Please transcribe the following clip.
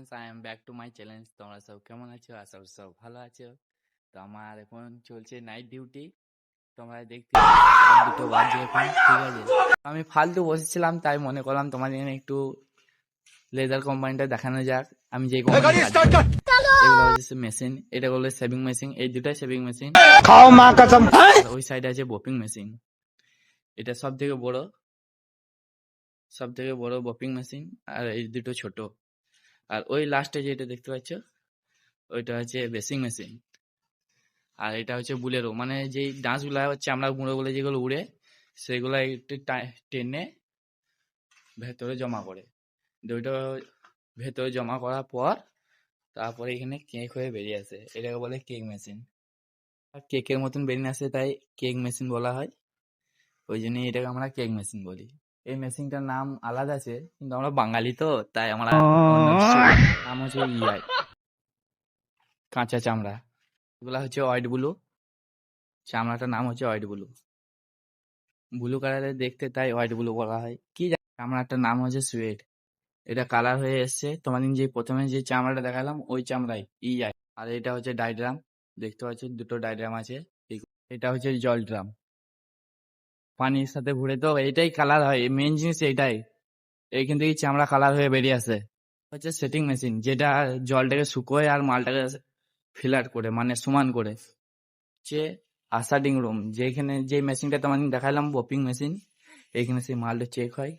Friends, I am back to my challenge. তোমরা সব কেমন আছো? আশা করি সব ভালো আছো। তো আমার এখন চলছে নাইট ডিউটি। তোমরা দেখতে রাত 2টো বাজে এখন, ঠিক আছে। আমি ফালতু বসেছিলাম, তাই মনে করলাম তোমাদের জন্য একটু লেজার কোম্পানিটা দেখানো যাক। আমি যে কোম্পানি কাজ করি। এগুলো হচ্ছে মেশিন, এটা হলো শেভিং মেশিন। এই দুটাই শেভিং মেশিন। খাও মা কসম। ওই সাইডে আছে বপিং মেশিন। এটা সব থেকে বড় বপিং মেশিন, আর এই দুটো ছোট। আর ওই লাস্টে যেটা দেখতে পাচ্ছ ওইটা হচ্ছে বেসিং মেশিন। আর এটা হচ্ছে বুলেরো, মানে যেই ডাঁশগুলা হচ্ছে আমরা গুঁড়ো বলে যেগুলো উড়ে, সেগুলো একটু টেনে ভেতরে জমা করে। দুইটা ভেতরে জমা করার পর তারপরে এখানে কেক হয়ে বেরিয়ে আসে, এটাকে বলে কেক মেশিন। আর কেকের মতন বেরিয়ে আসে, তাই কেক মেশিন বলা হয়। ওই জন্যই এটাকে আমরা কেক মেশিন বলি। এই মেশিনটার নাম আলাদা আছে, কিন্তু আমরা বাঙালি তো, তাই আমরা অন্য কিছু নাম হচ্ছে ইয়াই কাঁচা চামড়া। এগুলা হচ্ছে হোয়াইট ব্লু, চামড়াটার নাম হচ্ছে হোয়াইট ব্লু। ব্লু কালারের দেখতে, তাই হোয়াইট ব্লু বলা হয়। কি জানি, চামড়াটার নাম হচ্ছে সুয়েড। এটা কালার হয়ে এসছে। তোমাদের যে প্রথমে যে চামড়াটা দেখালাম ওই চামড়াই ইয়াই। আর এটা হচ্ছে ডাইড্রাম, দেখতে পাচ্ছ দুটো ডাইড্রাম আছে। এটা হচ্ছে জল ড্রাম, পানির সাথে ঘুরে, তো এটাই কালার হয়। মেন জিনিস এইটাই, এইখান থেকে চামড়া কালার হয়ে বেরিয়ে আসে। হচ্ছে সেটিং মেশিন, যেটা জলটাকে শুকোয় আর মালটাকে ফিলার করে, মানে সমান করে। হচ্ছে আসাডিং রুম, যেখানে যে মেশিনটা তোমাদের দেখালাম বপিং মেশিন, এইখানে সেই মালটা চেক হয়।